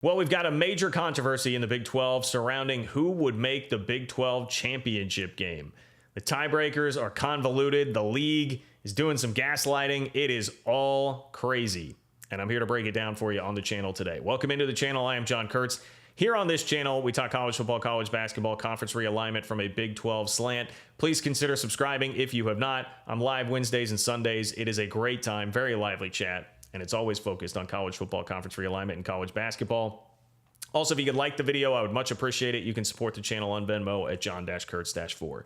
Well, we've got a major controversy in the Big 12 surrounding who would make the Big 12 championship game. The tiebreakers are convoluted. The league is doing some gaslighting. It is all crazy. And I'm here to break it down for you on the channel today. Welcome into the channel. I am John Kurtz. Here on this channel, we talk college football, college basketball, conference realignment from a Big 12 slant. Please consider subscribing if you have not. I'm live Wednesdays and Sundays. It is a great time, very lively chat. And it's always focused on college football, conference realignment, and college basketball. Also, if you could like the video, I would much appreciate it. You can support the channel on Venmo at John-Kurtz-4. All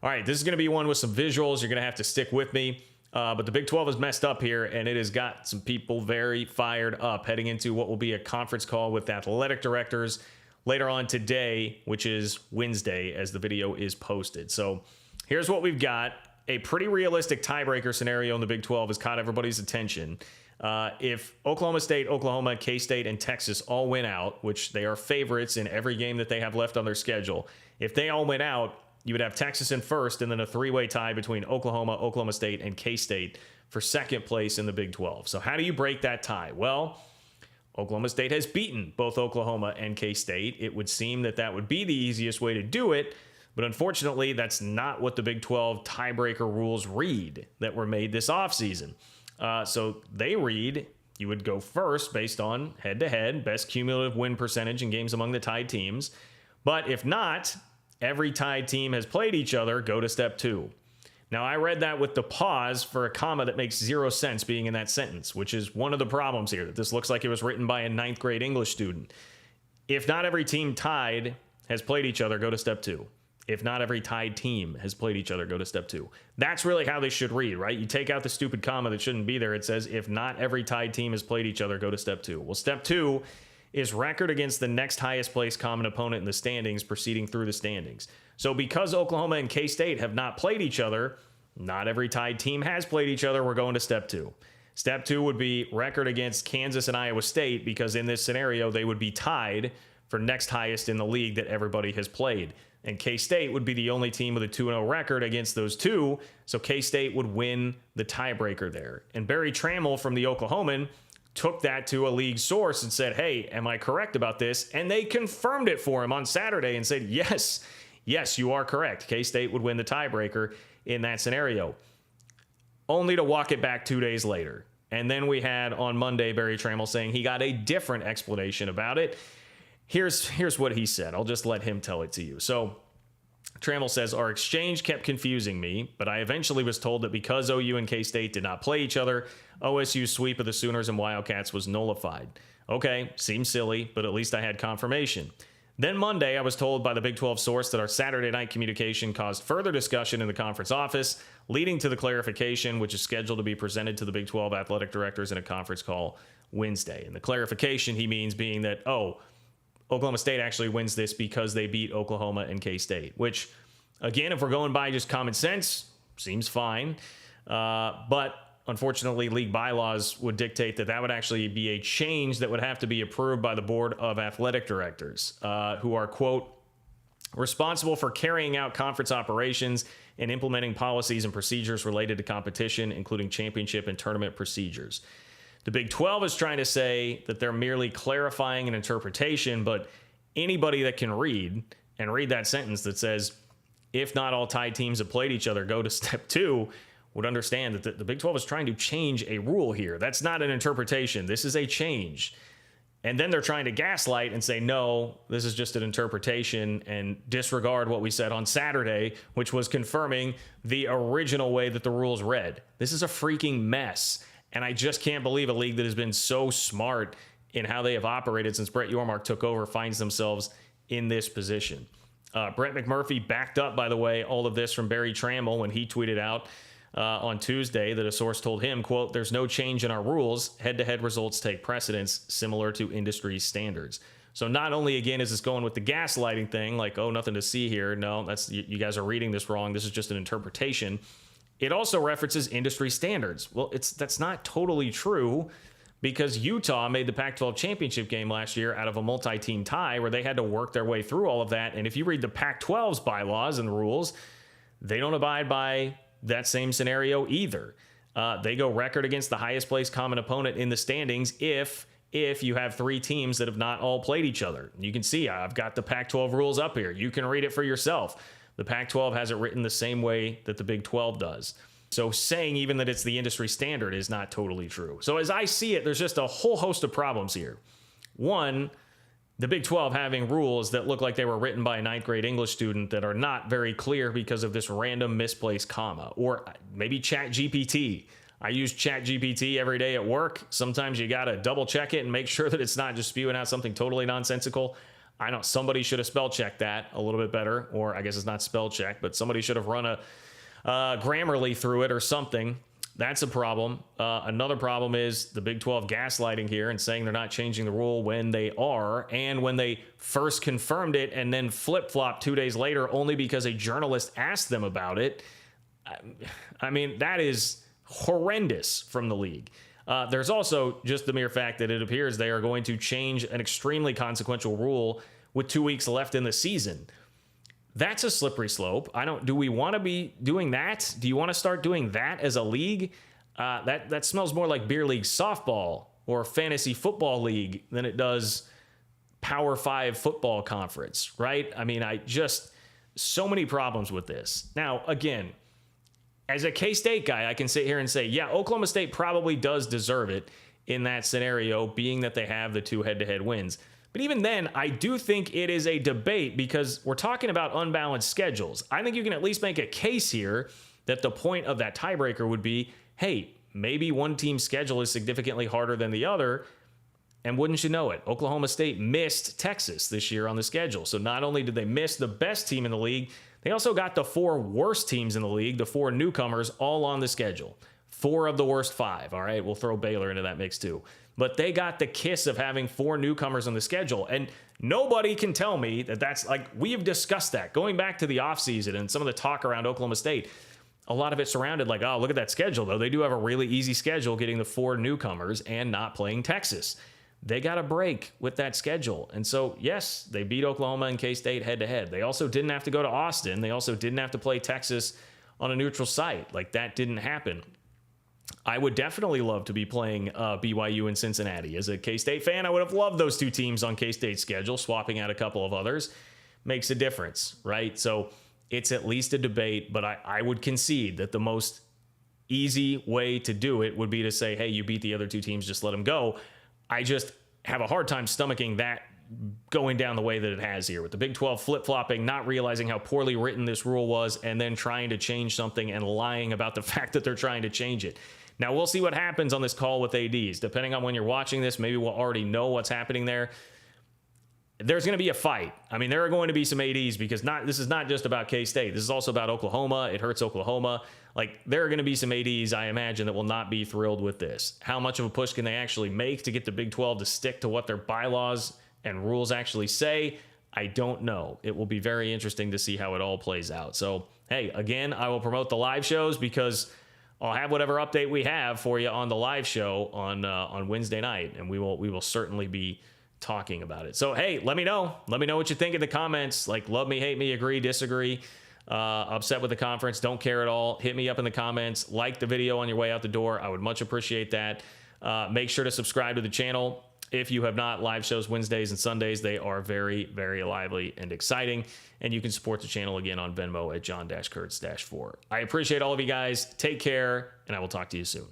right, this is going to be one with some visuals. You're going to have to stick with me. But the Big 12 is messed up here, and it has got some people very fired up heading into what will be a conference call with athletic directors later on today, which is Wednesday, as the video is posted. So here's what we've got. A pretty realistic tiebreaker scenario in the Big 12 has caught everybody's attention. If Oklahoma State, Oklahoma, K-State, and Texas all win out, which they are favorites in every game that they have left on their schedule, if they all win out, you would have Texas in first and then a three-way tie between Oklahoma, Oklahoma State, and K-State for second place in the Big 12. So how do you break that tie? Well, Oklahoma State has beaten both Oklahoma and K-State. It would seem that that would be the easiest way to do it, but unfortunately, that's not what the Big 12 tiebreaker rules read that were made this offseason. So they read you would go first based on head-to-head, best cumulative win percentage in games among the tied teams. But if not, every tied team has played each other, go to step two. Now, I read that with the pause for a comma that makes zero sense being in that sentence, which is one of the problems here, that this looks like it was written by a ninth grade English student. If not every team tied has played each other, go to step two. If not every tied team has played each other, go to step two. That's really how they should read, right? You take out the stupid comma that shouldn't be there. It says, if not every tied team has played each other, go to step two. Well, step two is record against the next highest placed common opponent in the standings proceeding through the standings. So because Oklahoma and K-State have not played each other, not every tied team has played each other, we're going to step two. Step two would be record against Kansas and Iowa State, because in this scenario, they would be tied for next highest in the league that everybody has played. And K-State would be the only team with a 2-0 record against those two, so K-State would win the tiebreaker there. And Barry Trammell from the Oklahoman took that to a league source and said, hey, am I correct about this? And they confirmed it for him on Saturday and said, yes, you are correct. K-State would win the tiebreaker in that scenario, only to walk it back 2 days later. And then we had on Monday Barry Trammell saying he got a different explanation about it. Here's what he said. I'll just let him tell it to you. So Trammell says, our exchange kept confusing me, but I eventually was told that because OU and K-State did not play each other, OSU's sweep of the Sooners and Wildcats was nullified. Okay, seems silly, but at least I had confirmation. Then Monday, I was told by the Big 12 source that our Saturday night communication caused further discussion in the conference office, leading to the clarification, which is scheduled to be presented to the Big 12 athletic directors in a conference call Wednesday. And the clarification he means being that, Oklahoma State actually wins this because they beat Oklahoma and K-State, which, again, if we're going by just common sense, seems fine. But unfortunately, league bylaws would dictate that that would actually be a change that would have to be approved by the Board of Athletic Directors, who are, quote, responsible for carrying out conference operations and implementing policies and procedures related to competition, including championship and tournament procedures. The Big 12 is trying to say that they're merely clarifying an interpretation, but anybody that can read that sentence that says, if not all tied teams have played each other, go to step two, would understand that the Big 12 is trying to change a rule here. That's not an interpretation. This is a change. And then they're trying to gaslight and say, no, this is just an interpretation, and disregard what we said on Saturday, which was confirming the original way that the rules read. This is a freaking mess. And I just can't believe a league that has been so smart in how they have operated since Brett Yormark took over finds themselves in this position. Brett McMurphy backed up, by the way, all of this from Barry Trammell when he tweeted out on Tuesday that a source told him, quote, there's no change in our rules. Head-to-head results take precedence, similar to industry standards. So not only, again, is this going with the gaslighting thing, like, oh, nothing to see here. No, that's you guys are reading this wrong. This is just an interpretation. It also references industry standards. Well, that's not totally true, because Utah made the Pac-12 championship game last year out of a multi-team tie where they had to work their way through all of that. And if you read the Pac-12's bylaws and rules, they don't abide by that same scenario either. They go record against the highest placed common opponent in the standings if if you have three teams that have not all played each other. You can see I've got the Pac-12 rules up here. You can read it for yourself. The Pac-12 has it written the same way that the Big 12 does. So saying even that it's the industry standard is not totally true. So as I see it, there's just a whole host of problems here. One, the Big 12 having rules that look like they were written by a ninth grade English student that are not very clear because of this random misplaced comma. Or maybe ChatGPT. I use ChatGPT every day at work. Sometimes you got to double check it and make sure that it's not just spewing out something totally nonsensical. I know somebody should have spell checked that a little bit better, or I guess it's not spell check, but somebody should have run a Grammarly through it or something. That's a problem. Another problem is the Big 12 gaslighting here and saying they're not changing the rule when they are, and when they first confirmed it and then flip-flopped 2 days later only because a journalist asked them about it. I mean, that is horrendous from the league. There's also just the mere fact that it appears they are going to change an extremely consequential rule with 2 weeks left in the season. That's a slippery slope. Do we want to be doing that? Do you want to start doing that as a league? That smells more like beer league softball or fantasy football league than it does Power 5 football conference, right? I mean, so many problems with this. Now, again, as a K-State guy, I can sit here and say, yeah, Oklahoma State probably does deserve it in that scenario, being that they have the 2 head-to-head wins. But even then, I do think it is a debate because we're talking about unbalanced schedules. I think you can at least make a case here that the point of that tiebreaker would be, hey, maybe one team's schedule is significantly harder than the other, and wouldn't you know it, Oklahoma State missed Texas this year on the schedule. So not only did they miss the best team in the league, they also got the 4 worst teams in the league, the 4 newcomers, all on the schedule. 4 of the worst 5, all right? We'll throw Baylor into that mix too. But they got the kiss of having 4 newcomers on the schedule. And nobody can tell me that that's like, we have discussed that. Going back to the offseason and some of the talk around Oklahoma State, a lot of it surrounded like, oh, look at that schedule, though. They do have a really easy schedule getting the 4 newcomers and not playing Texas. They got a break with that schedule. And so, yes, they beat Oklahoma and K-State head-to-head. They also didn't have to go to Austin. They also didn't have to play Texas on a neutral site. Like, that didn't happen. I would definitely love to be playing BYU and Cincinnati. As a K-State fan, I would have loved those 2 teams on K-State's schedule. Swapping out a couple of others makes a difference, right? So it's at least a debate, but I would concede that the most easy way to do it would be to say, hey, you beat the other 2 teams, just let them go. I just have a hard time stomaching that going down the way that it has here, with the Big 12 flip-flopping, not realizing how poorly written this rule was, and then trying to change something and lying about the fact that they're trying to change it. Now, we'll see what happens on this call with ADs. Depending on when you're watching this, maybe we'll already know what's happening there. There's going to be a fight. I mean, there are going to be some ADs because this is not just about K-State. This is also about Oklahoma. It hurts Oklahoma. Like, there are going to be some ADs, I imagine, that will not be thrilled with this. How much of a push can they actually make to get the Big 12 to stick to what their bylaws and rules actually say? I don't know. It will be very interesting to see how it all plays out. So, hey, again, I will promote the live shows because I'll have whatever update we have for you on the live show on Wednesday night, and we will certainly be talking about it. So, hey, let me know. Let me know what you think in the comments. Like, love me, hate me, agree, disagree, upset with the conference, don't care at all. Hit me up in the comments. Like the video on your way out the door. I would much appreciate that. Make sure to subscribe to the channel if you have not. Live shows Wednesdays and Sundays. They are very, very lively and exciting. And you can support the channel again on Venmo at John-Kurtz-4. I appreciate all of you guys. Take care, and I will talk to you soon.